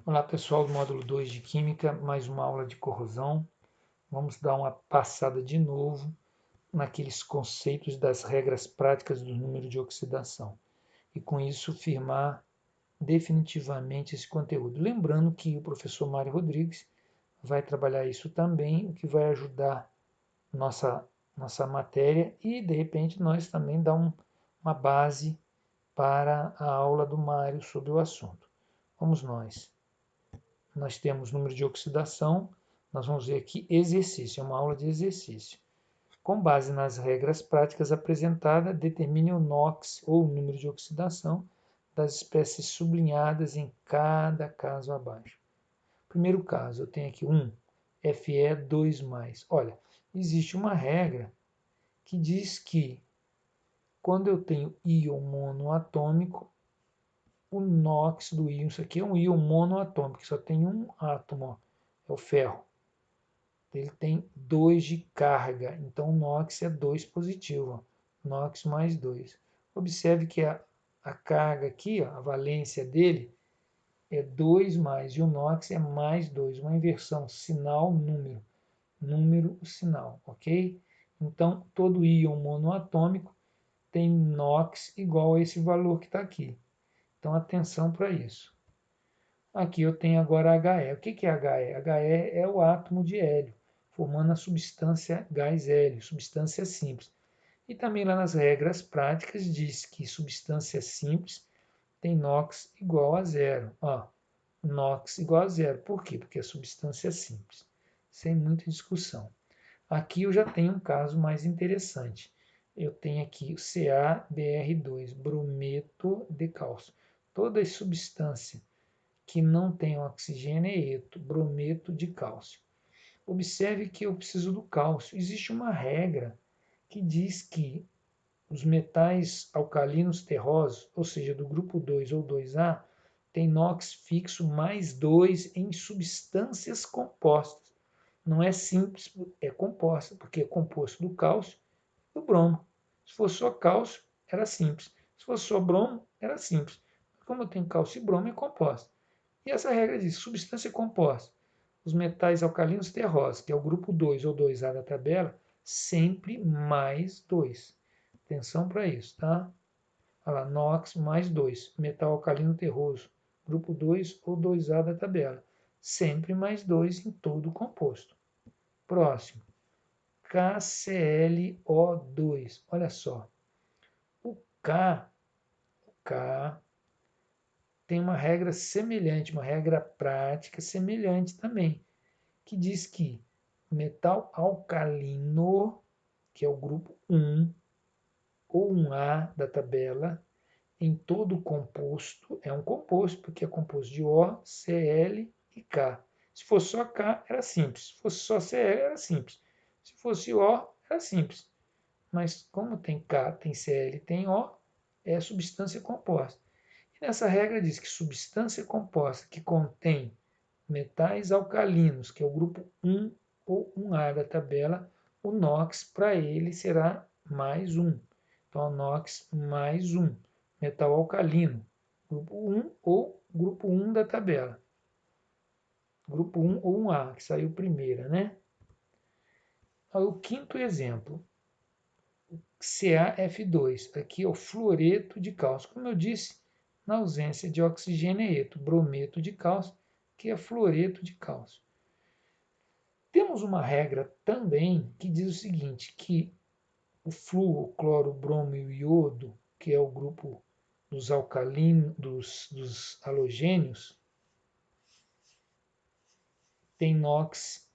Olá pessoal do módulo 2 de Química, mais uma aula de corrosão. Vamos dar uma passada de novo naqueles conceitos das regras práticas do número de oxidação. E com isso firmar definitivamente esse conteúdo. Lembrando que o professor Mário Rodrigues vai trabalhar isso também, o que vai ajudar nossa matéria e de repente nós também dar uma base para a aula do Mário sobre o assunto. Vamos nós. Nós temos número de oxidação, nós vamos ver aqui exercício, é uma aula de exercício. Com base nas regras práticas apresentadas, determine o NOx, ou o número de oxidação, das espécies sublinhadas em cada caso abaixo. Primeiro caso, eu tenho aqui Fe2+. Olha, existe uma regra que diz que quando eu tenho íon monoatômico, o NOx do íon, isso aqui é um íon monoatômico, só tem um átomo, ó, é o ferro. Ele tem 2 de carga, então o NOx é 2 positivo, ó, NOx mais 2. Observe que a carga aqui, ó, a valência dele, é 2 mais, e o NOx é mais 2, uma inversão, sinal, número, número, sinal, ok? Então, todo íon monoatômico tem NOx igual a esse valor que está aqui. Então, atenção para isso. Aqui eu tenho agora HE. O que é HE? HE é o átomo de hélio, formando a substância gás hélio, substância simples. E também lá nas regras práticas diz que substância simples tem NOx igual a zero. Ó, NOx igual a zero. Por quê? Porque é substância simples. Sem muita discussão. Aqui eu já tenho um caso mais interessante. Eu tenho aqui o CaBr2, brometo de cálcio. Toda substância que não tem oxigênio é eto, brometo de cálcio. Observe que eu preciso do cálcio. Existe uma regra que diz que os metais alcalinos terrosos, ou seja, do grupo 2 ou 2A, tem NOx fixo mais 2 em substâncias compostas. Não é simples, é composta, porque é composto do cálcio e do bromo. Se fosse só cálcio, era simples. Se fosse só bromo, era simples. Como eu tenho cálcio e bromo, é composta. E essa regra diz, substância composta, os metais alcalinos terrosos, que é o grupo 2 ou 2A da tabela, sempre mais 2. Atenção para isso, tá? Olha lá, NOx mais 2, metal alcalino terroso, grupo 2 ou 2A da tabela, sempre mais 2 em todo o composto. Próximo, KClO2, olha só, o K tem uma regra semelhante, uma regra prática semelhante também, que diz que metal alcalino, que é o grupo 1 ou 1A da tabela, em todo composto, é um composto, porque é composto de O, Cl e K. Se fosse só K, era simples. Se fosse só Cl, era simples. Se fosse O, era simples. Mas como tem K, tem Cl e tem O, é substância composta. E nessa regra diz que substância composta que contém metais alcalinos, que é o grupo 1 ou 1A da tabela, o NOx para ele será mais 1. Então, o NOx mais 1. Metal alcalino, grupo 1 ou grupo 1 da tabela. Grupo 1 ou 1A, que saiu primeira, né? O quinto exemplo, CaF2. Aqui é o fluoreto de cálcio. Como eu disse, na ausência de oxigênio é eto, brometo de cálcio, que é fluoreto de cálcio. Temos uma regra também que diz o seguinte, que o flúor, o cloro, o bromo e o iodo, que é o grupo dos alcalinos, dos halogênios, tem NOx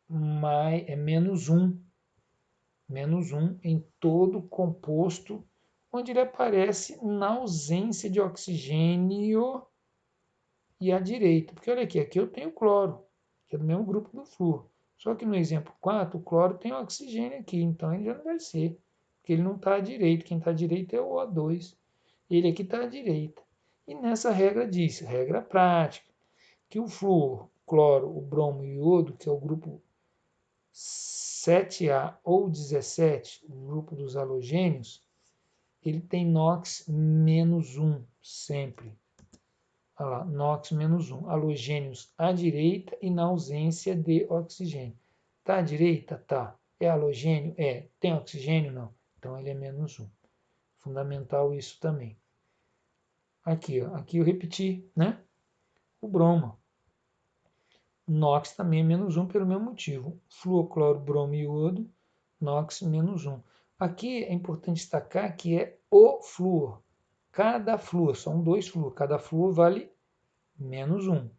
menos 1 em todo composto onde ele aparece na ausência de oxigênio e à direita. Porque olha aqui eu tenho cloro, que é do mesmo grupo do flúor. Só que no exemplo 4, o cloro tem oxigênio aqui, então ele já não vai ser, porque ele não está à direita. Quem está à direita é o O2. Ele aqui está à direita. E nessa regra diz, regra prática, que o flúor, cloro, o bromo e o iodo, que é o grupo 7A ou 17, o grupo dos halogênios, ele tem NOx menos 1 sempre. Olha lá, NOx menos 1. Halogênios à direita e na ausência de oxigênio. Está à direita? Tá. É halogênio? É. Tem oxigênio? Não. Então ele é menos 1. Fundamental isso também. Aqui, ó, aqui eu repeti, né? O bromo. NOx também é menos 1 pelo mesmo motivo. Fluocloro, bromo e iodo, NOx menos 1. Aqui é importante destacar que é o flúor. Cada flúor, são 2 flúor, cada flúor vale menos 1.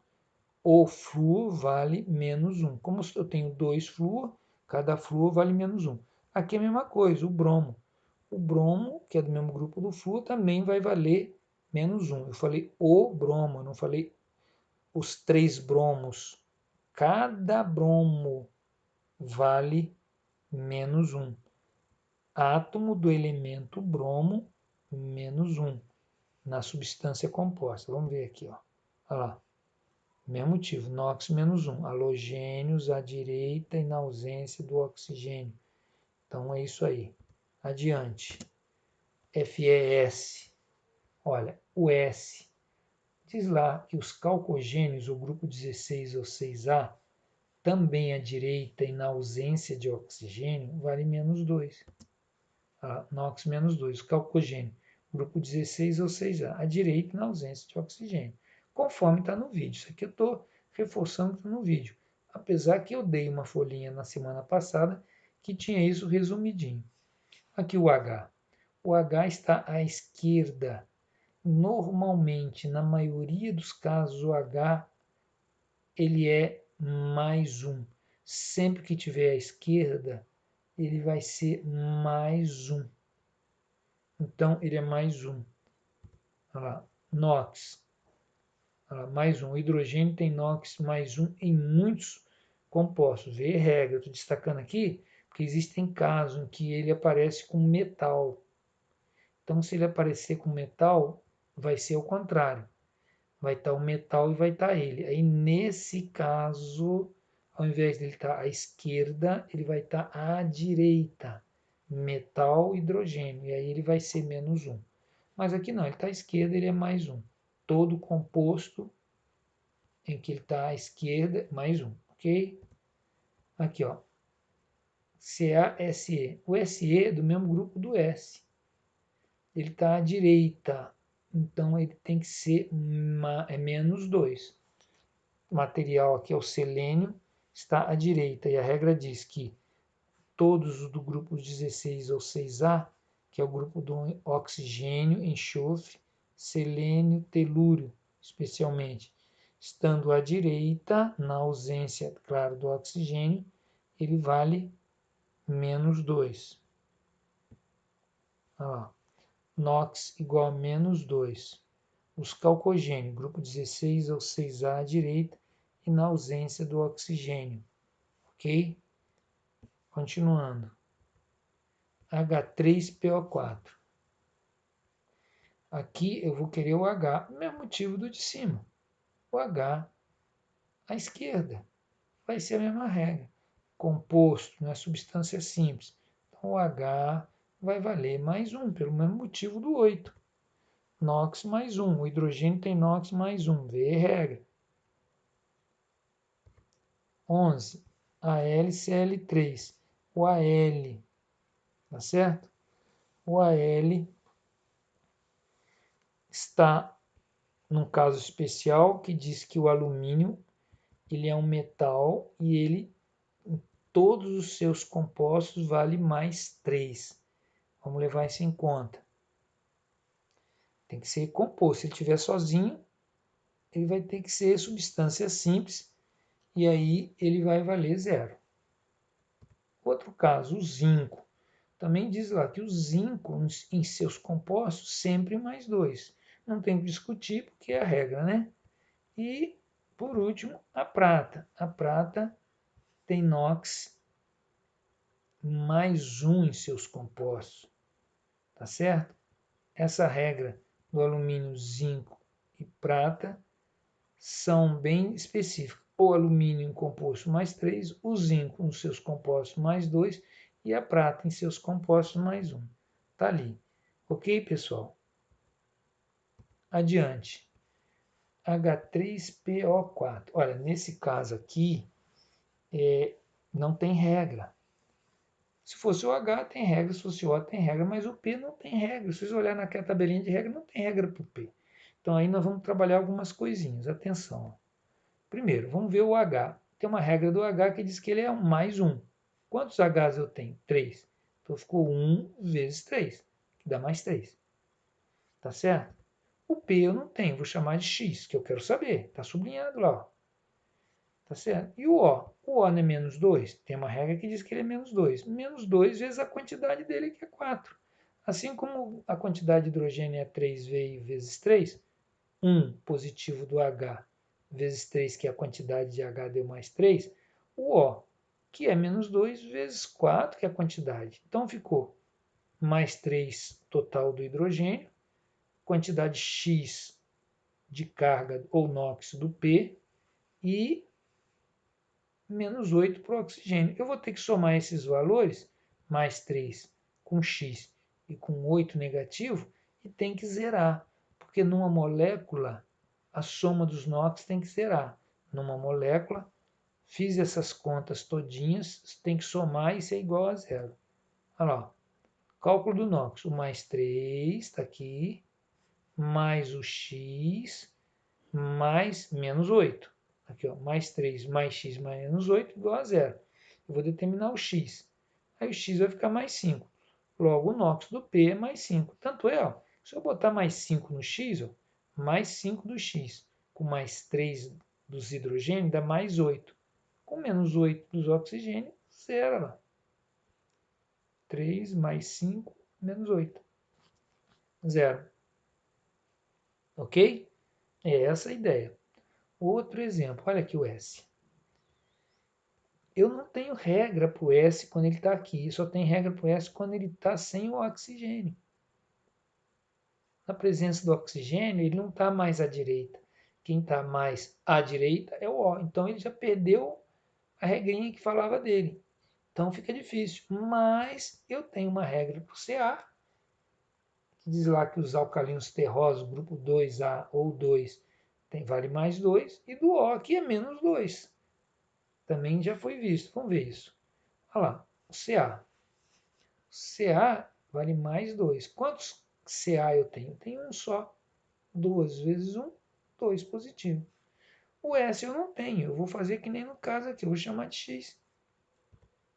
O flúor vale menos 1. Como eu tenho 2 flúor, cada flúor vale menos 1. Aqui é a mesma coisa, o bromo. O bromo, que é do mesmo grupo do flúor, também vai valer menos 1. Eu falei o bromo, eu não falei os 3 bromos. Cada bromo vale menos 1. Átomo do elemento bromo, menos 1. Na substância composta. Vamos ver aqui, ó. Olha lá. Mesmo motivo, NOx menos 1. Halogênios à direita e na ausência do oxigênio. Então é isso aí. Adiante. FeS. Olha, o S. Diz lá que os calcogênios, o grupo 16 ou 6A, também à direita e na ausência de oxigênio, vale menos 2. NOx menos 2, calcogênio, grupo 16 ou 6A, à direita e na ausência de oxigênio. Conforme está no vídeo. Isso aqui eu estou reforçando no vídeo. Apesar que eu dei uma folhinha na semana passada que tinha isso resumidinho. Aqui o H. O H está à esquerda. Normalmente, na maioria dos casos, o H ele é mais 1. Sempre que tiver à esquerda, ele vai ser mais 1. Então, ele é mais 1. Olha lá, NOx. Olha lá, mais 1. O hidrogênio tem NOx mais 1 em muitos compostos. Vê regra. Estou destacando aqui porque existem casos em que ele aparece com metal. Então, se ele aparecer com metal, vai ser o contrário. Vai estar o metal e vai estar ele. Aí, nesse caso, ao invés dele estar à esquerda, ele vai estar à direita. Metal, hidrogênio. E aí ele vai ser menos 1. Mas aqui não, ele está à esquerda, ele é mais 1. Todo composto em que ele está à esquerda, mais 1. Ok? Aqui, ó. CaSe. O Se é do mesmo grupo do S. Ele está à direita. Então, ele tem que ser menos 2. O material aqui é o selênio, está à direita. E a regra diz que todos os do grupo 16 ou 6A, que é o grupo do oxigênio, enxofre, selênio, telúrio, especialmente, estando à direita, na ausência, claro, do oxigênio, ele vale menos 2. NOx igual a menos 2. Os calcogênios, grupo 16 ou 6A à direita e na ausência do oxigênio. Ok? Continuando. H3PO4. Aqui eu vou querer o H, o mesmo motivo do de cima. O H à esquerda. Vai ser a mesma regra. Composto, não é substância simples. Então o H vai valer mais 1, pelo mesmo motivo do 8. NOx mais 1. O hidrogênio tem NOx mais 1. Vê a regra. 11. AlCl3. O Al, tá certo? O Al está num caso especial que diz que o alumínio ele é um metal e ele, em todos os seus compostos, vale mais 3. Vamos levar isso em conta. Tem que ser composto. Se ele estiver sozinho, ele vai ter que ser substância simples e aí ele vai valer 0. Outro caso, o zinco. Também diz lá que o zinco, em seus compostos, sempre mais 2. Não tem que discutir, porque é a regra, né? E, por último, a prata. A prata tem NOx mais 1 em seus compostos. Tá certo? Essa regra do alumínio, zinco e prata são bem específicas. O alumínio em composto mais 3, o zinco nos seus compostos mais 2 e a prata em seus compostos mais 1. Tá ali. Ok, pessoal? Adiante. H3PO4. Olha, nesse caso aqui, não tem regra. Se fosse o H, tem regra, se fosse o O, tem regra, mas o P não tem regra. Se vocês olharem naquela tabelinha de regra, não tem regra para o P. Então aí nós vamos trabalhar algumas coisinhas. Atenção. Primeiro, vamos ver o H. Tem uma regra do H que diz que ele é mais 1. Quantos Hs eu tenho? 3. Então ficou 1 vezes 3, que dá mais 3. Tá certo? O P eu não tenho, vou chamar de X, que eu quero saber. Está sublinhado lá. Ó. Tá certo? E o O? O O não é menos 2? Tem uma regra que diz que ele é menos 2. Menos 2 vezes a quantidade dele, que é 4. Assim como a quantidade de hidrogênio é 3V vezes 3, 1 positivo do H vezes 3, que é a quantidade de H deu mais 3, o O, que é menos 2 vezes 4, que é a quantidade. Então ficou mais 3 total do hidrogênio, quantidade X de carga ou NOx do P e menos 8 para o oxigênio. Eu vou ter que somar esses valores, mais 3 com X e com 8 negativo, e tem que zerar, porque numa molécula a soma dos NOx tem que zerar. Numa molécula, fiz essas contas todinhas, tem que somar e ser igual a zero. Olha lá, cálculo do NOx, o mais 3 está aqui, mais o X, mais menos 8. Aqui, ó, mais 3 mais x mais menos 8 igual a zero. Eu vou determinar o x. Aí o x vai ficar mais 5. Logo, o NOx do P é mais 5. Tanto é, ó, se eu botar mais 5 no x, ó, mais 5 do x, com mais 3 dos hidrogênios, dá mais 8. Com menos 8 dos oxigênios, zero. Ó. 3 mais 5, menos 8. Zero. Ok? É essa a ideia. Outro exemplo, olha aqui o S. Eu não tenho regra para o S quando ele está aqui, só tem regra para o S quando ele está sem o oxigênio. Na presença do oxigênio, ele não está mais à direita. Quem está mais à direita é o O. Então ele já perdeu a regrinha que falava dele. Então fica difícil. Mas eu tenho uma regra para o Ca, que diz lá que os alcalinos terrosos, grupo 2A ou 2, vale mais 2, e do O, que é menos 2. Também já foi visto. Vamos ver isso. Olha lá, o Ca. Ca vale mais 2. Quantos Ca eu tenho? Eu tenho um só. 2 vezes 1, 2 positivo. O S eu não tenho. Eu vou fazer que nem no caso aqui. Eu vou chamar de X.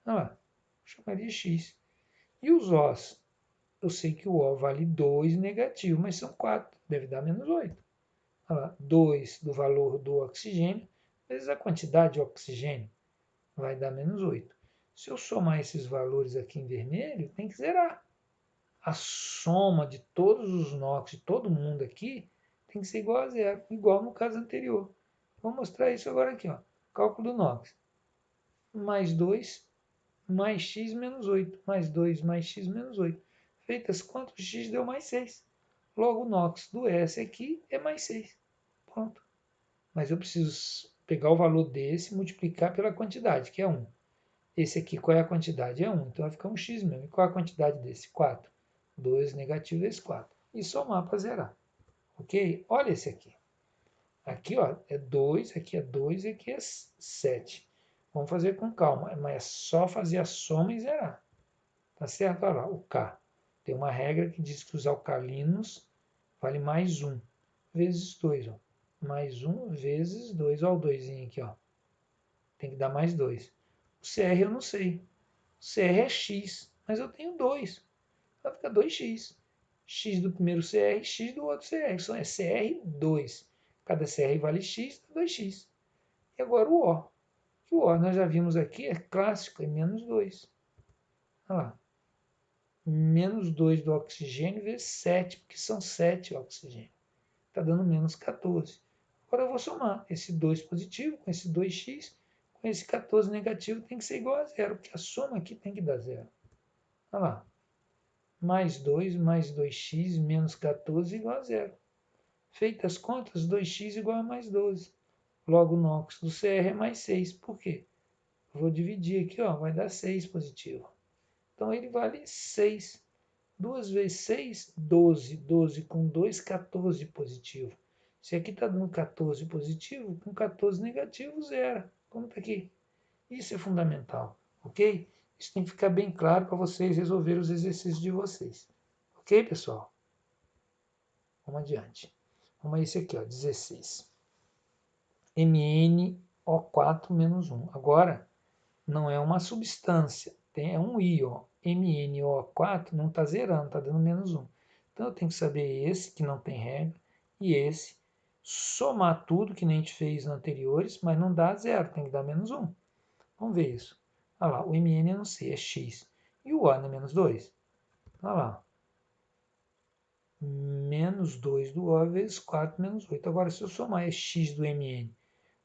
Olha lá. Vou chamar de X. E os Os? Eu sei que o O vale 2 negativo, mas são 4. Deve dar menos 8. Olha lá. 2 do valor do oxigênio vezes a quantidade de oxigênio vai dar menos 8. Se eu somar esses valores aqui em vermelho, tem que zerar. A soma de todos os NOx de todo mundo aqui tem que ser igual a zero, igual no caso anterior. Vou mostrar isso agora aqui. Ó. Cálculo do NOx. Mais 2, mais x menos 8. Mais 2, mais x menos 8. Feitas quanto? X deu mais 6. Logo o NOx do S aqui é mais 6. Pronto. Mas eu preciso pegar o valor desse e multiplicar pela quantidade, que é 1. Esse aqui, qual é a quantidade? É 1. Então vai ficar um x mesmo. E qual é a quantidade desse? 4. 2 negativo vezes 4. E somar para zerar. Ok? Olha esse aqui. Aqui ó, é 2, aqui é 2 e aqui é 7. Vamos fazer com calma, mas é só fazer a soma e zerar. Tá certo? Olha lá, o K. Tem uma regra que diz que os alcalinos vale mais 1 vezes 2. Ó. Mais 1 vezes 2. Olha o 2 aqui. Ó. Tem que dar mais 2. O CR eu não sei. O CR é X, mas eu tenho 2. Vai ficar 2x. X do primeiro CR, X do outro CR. Isso é CR2. Cada CR vale X, 2x. E agora o O. O O nós já vimos aqui, é clássico, é menos 2. Olha lá. Menos 2 do oxigênio vezes 7, porque são 7 oxigênio. Está dando menos 14. Agora eu vou somar esse 2 positivo com esse 2x, com esse 14 negativo, tem que ser igual a zero, porque a soma aqui tem que dar zero. Olha lá. Mais 2 mais 2x menos 14 igual a zero. Feitas as contas, 2x igual a mais 12. Logo, o NOx do CR é mais 6. Por quê? Vou dividir aqui, ó, vai dar 6 positivo. Então, ele vale 6. 2 vezes 6, 12. 12 com 2, 14 positivo. Se aqui está dando 14 positivo, com 14 negativo, zero. Como está aqui? Isso é fundamental, ok? Isso tem que ficar bem claro para vocês resolverem os exercícios de vocês. Ok, pessoal? Vamos adiante. Vamos a esse aqui, ó, 16. MnO4 menos 1. Agora, não é uma substância, é um íon. MnO4 não está zerando, está dando menos 1. Então, eu tenho que saber esse, que não tem regra, e esse. Somar tudo, que nem a gente fez nos anteriores, mas não dá zero, tem que dar menos 1. Vamos ver isso. Olha lá, o Mn eu não sei, é x. E o O não é menos 2? Olha lá. Menos 2 do O vezes 4 menos 8. Agora, se eu somar é x do Mn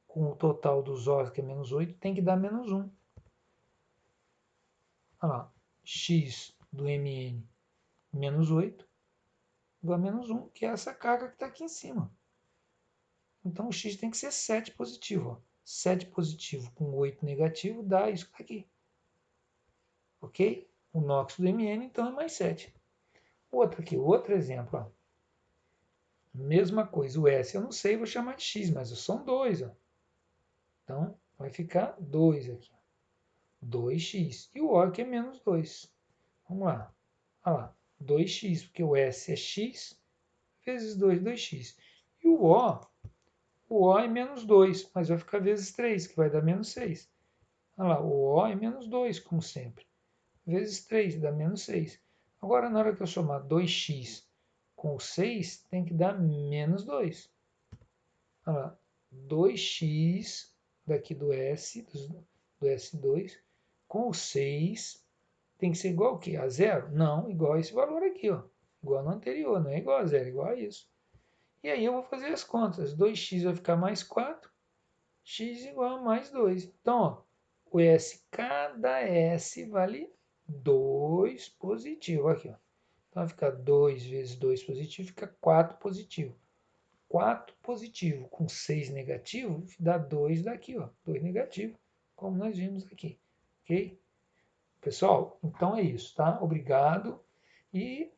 com o total dos O's, que é menos 8, tem que dar menos 1. Olha lá, x do Mn menos 8 igual a menos 1, que é essa carga que está aqui em cima. Então, o x tem que ser 7 positivo. Ó. 7 positivo com 8 negativo dá isso aqui. Ok? O NOx do Mn, então, é mais 7. Outro aqui, outro exemplo. Ó. Mesma coisa, o S eu não sei, vou chamar de x, mas são 2. Ó. Então, vai ficar 2 aqui. 2x. E o O aqui é menos 2. Vamos lá. Olha lá, 2x, porque o S é x vezes 2, 2x. E o O é menos 2, mas vai ficar vezes 3, que vai dar menos 6. Olha lá, o O é menos 2, como sempre. Vezes 3, dá menos 6. Agora, na hora que eu somar 2x com 6, tem que dar menos 2. Olha lá, 2x daqui do S, do S2, com o 6, tem que ser igual ao quê? A zero? Não, igual a esse valor aqui, ó. Igual no anterior, não é igual a zero, é igual a isso. E aí eu vou fazer as contas. 2x vai ficar mais 4, x igual a mais 2. Então, ó, o S, cada S vale 2 positivo. Aqui, ó. Então vai ficar 2 vezes 2 positivo, fica 4 positivo. 4 positivo com 6 negativo, dá 2 daqui, ó. 2 negativo, como nós vimos aqui. Ok? Pessoal, então é isso, tá? Obrigado e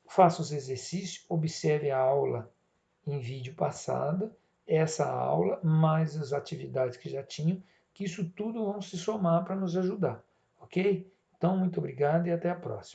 faça os exercícios, observe a aula em vídeo passada, essa aula, mais as atividades que já tinham, que isso tudo vão se somar para nos ajudar, ok? Então, muito obrigado e até a próxima.